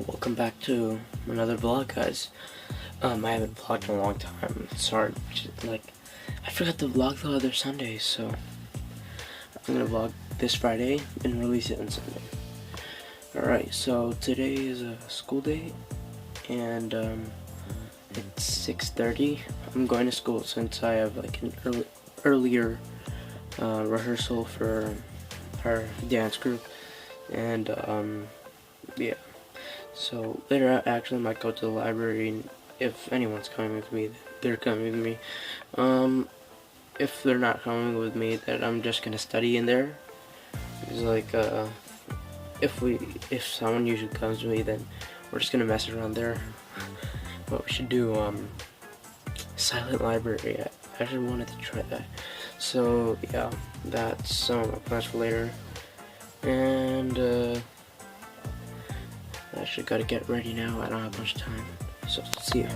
welcome back to another vlog, guys. I haven't vlogged in a long time. Sorry, I forgot to vlog the other Sunday, so I'm gonna vlog this Friday and release it on Sunday. Alright, so today is a school day, and it's 6:30. I'm going to school since I have like an earlier rehearsal for our dance group, and yeah. So later I actually might go to the library, and if anyone's coming with me, they're coming with me. If they're not coming with me, then I'm just gonna study in there. It's like if someone usually comes with me, then we're just gonna mess around there. But we should do silent library. I actually wanted to try that. So yeah, that's some of my plans for later. And I actually gotta get ready now. I don't have much time. So see ya.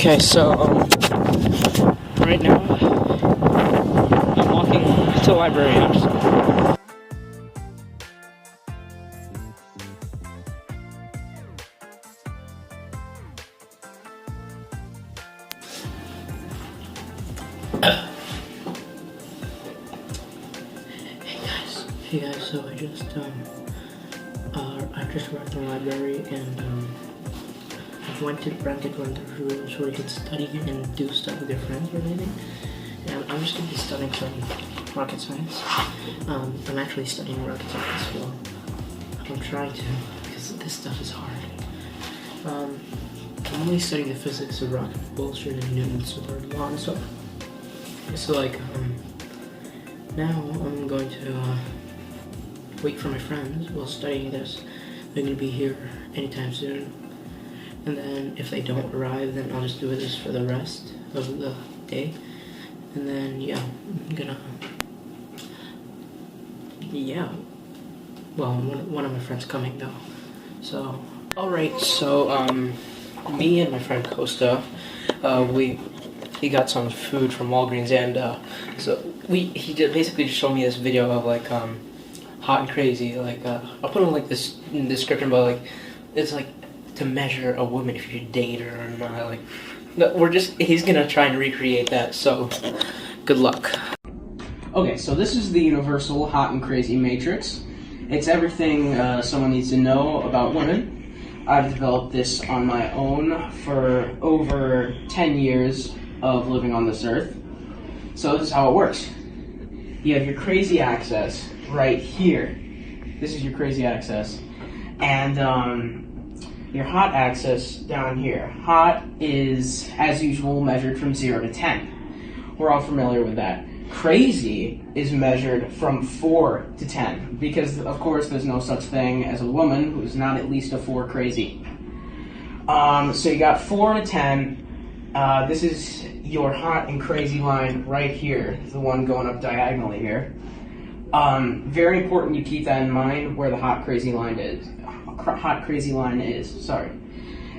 Okay, so right now I'm walking to the library actually. Hey guys, so I just arrived in the library, and I went to rented one of the rooms where you can study and do stuff with your friends or anything. And I'm just gonna be studying some rocket science. I'm actually studying rocket science, well, I'm trying to, because this stuff is hard. I'm only studying the physics of rocket propulsion and Newton's third law and stuff. So like, now I'm going to wait for my friends while studying this. They're gonna be here anytime soon. And then if they don't arrive, then I'll just do this for the rest of the day. And then yeah, I'm gonna, yeah. Well, one of my friends coming though. So alright, so me and my friend Costa, he got some food from Walgreens, and so he basically just showed me this video of like hot and crazy. Like I'll put in like this in the description, but like it's like to measure a woman if you date her or not. Like, no, he's gonna try and recreate that, so good luck. Okay, so this is the universal hot and crazy matrix. It's everything someone needs to know about women. I've developed this on my own for over 10 years of living on this earth. So this is how it works. You have your crazy axis right here. This is your crazy axis. And your hot axis down here. Hot is, as usual, measured from 0 to 10. We're all familiar with that. Crazy is measured from 4 to 10, because of course there's no such thing as a woman who's not at least a 4 crazy. So you got 4 to 10. This is your hot and crazy line right here, the one going up diagonally here. Very important you keep that in mind, where the hot crazy line is.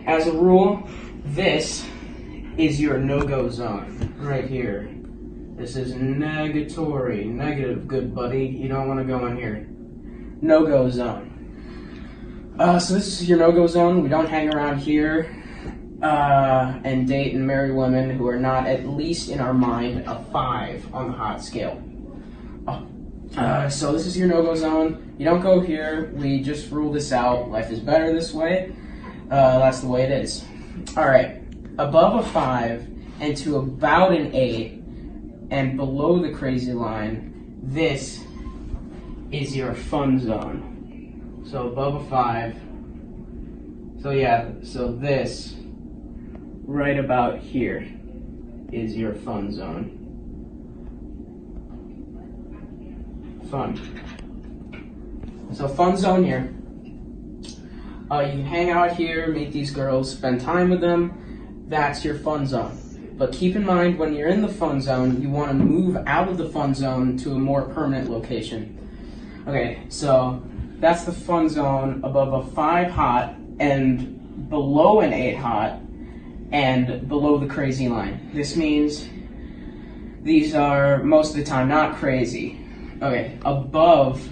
As a rule, this is your no-go zone right here. This is negatory, negative, good buddy. You don't want to go in here. No-go zone. So this is your no-go zone. We don't hang around here and date and marry women who are not at least in our mind a 5 on the hot scale. So this is your no-go zone. You don't go here. We just rule this out. Life is better this way. That's the way it is. Alright. Above a 5 and to about an 8 and below the crazy line, this is your fun zone. So above a 5 So yeah, so this right about here is your fun zone. Fun. So fun zone here. You can hang out here, meet these girls, spend time with them. That's your fun zone. But keep in mind, when you're in the fun zone, you want to move out of the fun zone to a more permanent location. Okay, so that's the fun zone above a 5 hot and below an 8 hot and below the crazy line. This means these are most of the time not crazy. Okay, above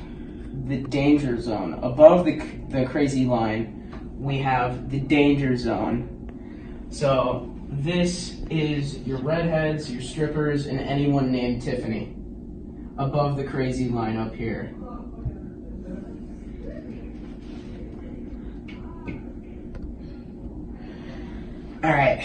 the danger zone, above the crazy line, we have the danger zone. So this is your redheads, your strippers, and anyone named Tiffany. Above the crazy line up here. Alright.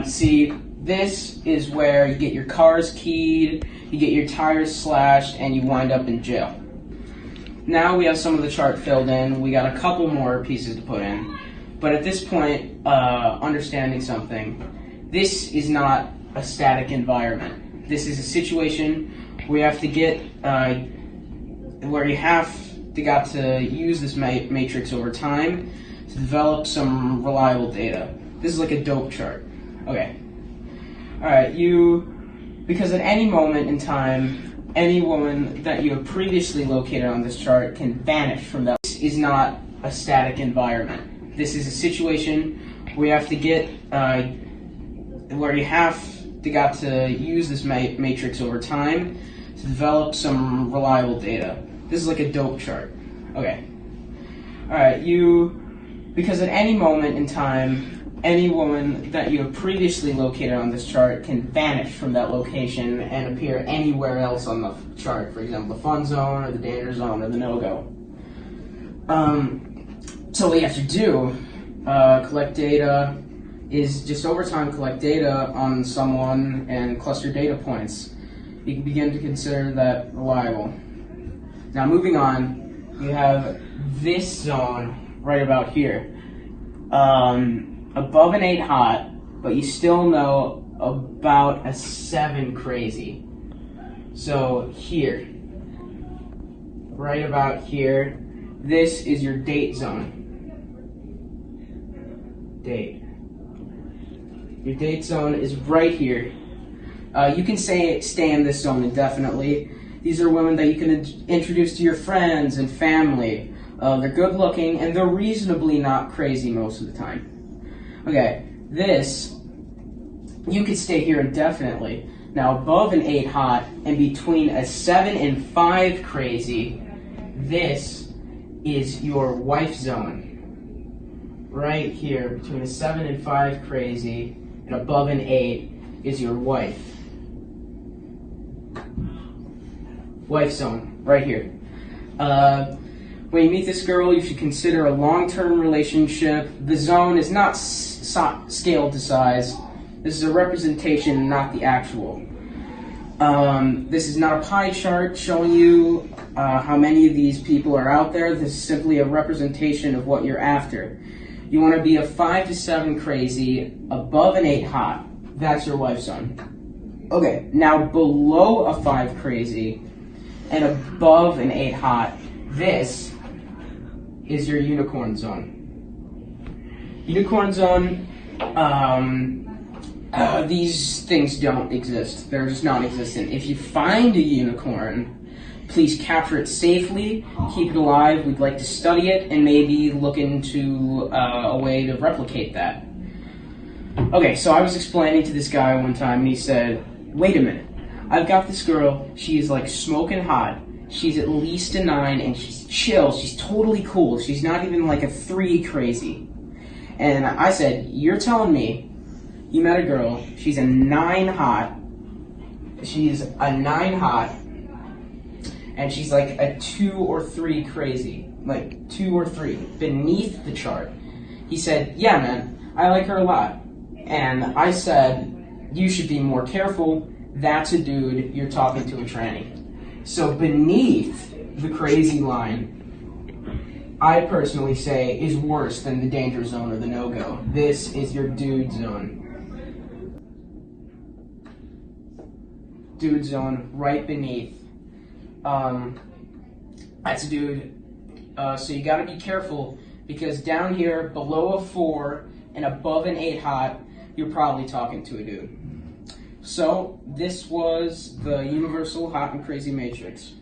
See, this is where you get your cars keyed, you get your tires slashed, and you wind up in jail. Now we have some of the chart filled in. We got a couple more pieces to put in. But at this point, understanding something, this is not a static environment. This is a situation where you have to get, where you have to use this matrix over time to develop some reliable data. This is like a dope chart. Okay. Alright, because at any moment in time, any woman that you have previously located on this chart can vanish from that. This is not a static environment. This is a situation where you have to get, where you have to use this matrix over time to develop some reliable data. This is like a dope chart. Okay. Alright, because at any moment in time, any woman that you have previously located on this chart can vanish from that location and appear anywhere else on the chart. For example, the fun zone or the danger zone or the no-go. So what you have to do, collect data, is just over time collect data on someone and cluster data points. You can begin to consider that reliable. Now moving on, you have this zone right about here. Above an 8 hot, but you still know about a 7 crazy. So here, right about here, this is your date zone. Date. Your date zone is right here. You can stay in this zone indefinitely. These are women that you can introduce to your friends and family. They're good looking and they're reasonably not crazy most of the time. Okay, you could stay here indefinitely. Now above an 8 hot and between a 7 and 5 crazy, this is your wife zone. Right here, between a 7 and 5 crazy and above an 8 is your wife. Wife zone, right here. When you meet this girl, you should consider a long-term relationship. The zone is not scaled to size. This is a representation, not the actual. This is not a pie chart showing you how many of these people are out there. This is simply a representation of what you're after. You want to be a 5 to 7 crazy, above an 8 hot. That's your wife zone. Okay, now below a 5 crazy and above an 8 hot, this is your unicorn zone. Unicorn zone, these things don't exist. They're just non-existent. If you find a unicorn, please capture it safely, keep it alive. We'd like to study it and maybe look into a way to replicate that. Okay, so I was explaining to this guy one time and he said, wait a minute, I've got this girl, she is like smoking hot. She's at least a 9 and she's chill, she's totally cool. She's not even like a 3 crazy. And I said, you're telling me you met a girl, she's a 9 hot, and she's like a 2 or 3 crazy, like 2 or 3, beneath the chart. He said, yeah man, I like her a lot. And I said, you should be more careful, that's a dude, you're talking to a tranny. So beneath the crazy line I personally say, is worse than the danger zone or the no-go. This is your dude zone. Dude zone right beneath. That's a dude. So you gotta be careful, because down here, below a 4 and above an 8 hot, you're probably talking to a dude. So, this was the Universal Hot and Crazy Matrix.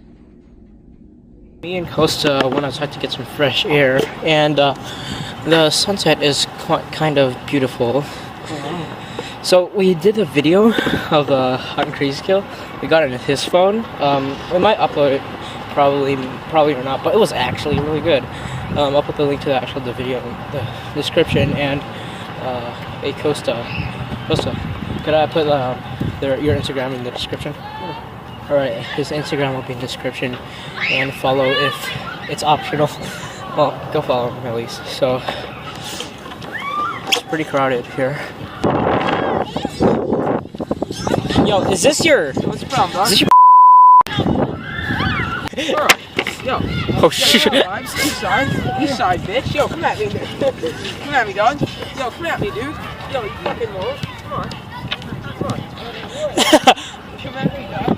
Me and Costa went outside to get some fresh air, and the sunset is kind of beautiful. So we did a video of a hot and crazy kill. We got it in his phone. We might upload it, probably or not, but it was actually really good. I'll put the link to the video in the description. And hey Costa, could I put your Instagram in the description? Alright, his Instagram will be in the description, and follow if it's optional. Well, go follow him at least. So it's pretty crowded here. Yo, is this your? What's the problem, dog? Is this your? Yo. Oh shit. East side, bitch. Yo, come at me, dude. Come at me, dog. Yo, come at me, dude. Yo, you fucking know. Come on. Come at me, dog.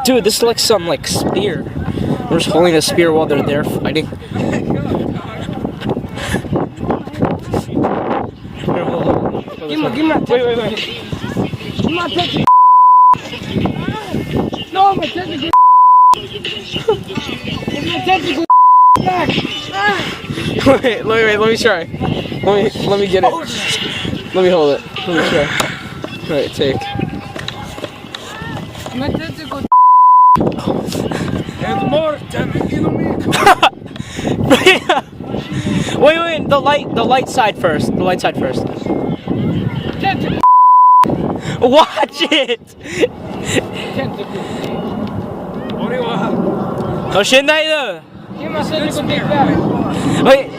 Dude, this looks some like spear. They're just holding a spear while they're there fighting. Give me my wait. Give my tentacle. No, my tentacle. Give my tentacle back. Wait, let me try. Let me get it. Let me hold it. Let me try. Alright, take. My tentacle. And more tentacle. Wait, the light side first. The light side first. Tentacle. Watch it! Tentacle. Give my tentacle dick back. Wait.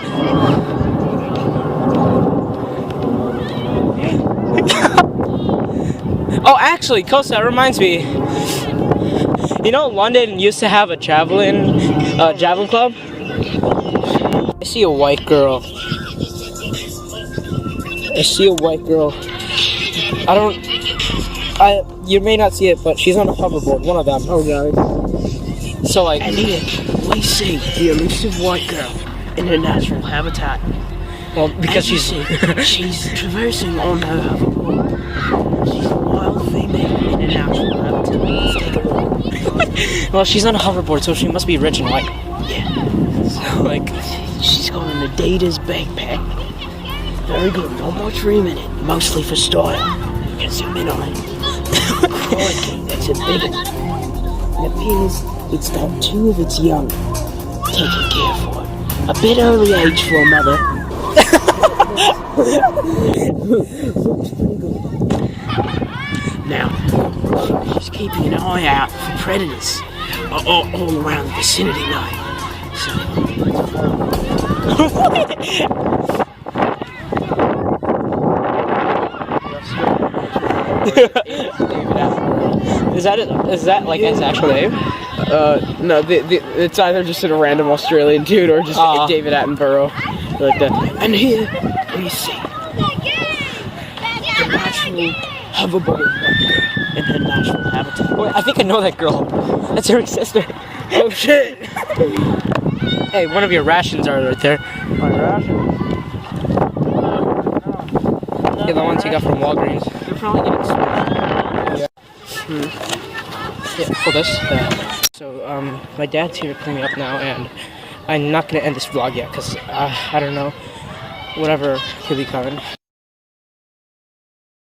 Oh, actually, Costa, that reminds me. You know, London used to have a javelin club. I see a white girl. You may not see it, but she's on a hoverboard. One of them. Oh god. So like. And here we see the elusive white girl in her natural habitat. Well, because she's traversing on her hoverboard. She's a wild female in her natural habitat. Let's take a look. well, she's on a hoverboard, so she must be rich and white. Yeah. So like, she's got an Adidas backpack. Very good. Not much room in it. Mostly for style. You can zoom in on it. Crikey, that's a big one. It appears it's got 2 of its young taken care for. A bit early age for a mother. Now, she's keeping an eye out for predators all around the vicinity now. So, Is that like his actual name? No, it's either just a random Australian dude or just David Attenborough. Like that. And here we see the natural hoverboard in her natural habitat. Wait, I think I know that girl. That's her sister. Oh shit! Hey, one of your rations are right there. My ration? Yeah, the ones you got from Walgreens. You're probably getting smashed. Yeah, hold this. So, my dad's here to clean me up now, and I'm not gonna end this vlog yet, because, I don't know, whatever he'll be coming.